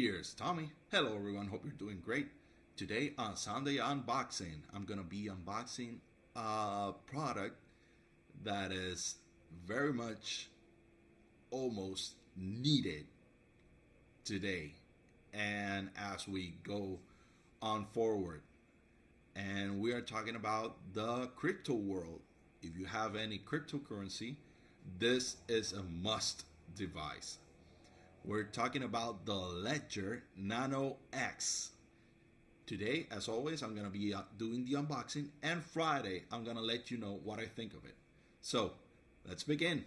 Here's Tommy. Hello everyone, hope you're doing great. Today on Sunday Unboxing, I'm gonna be unboxing a product that is very much almost needed today and as we go on forward. And we are talking about the crypto world. If you have any cryptocurrency, this is a must device. We're talking about the Ledger NanoX. Today, as always, I'm going to be doing the unboxing, and Friday, I'm going to let you know what I think of it. So, let's begin.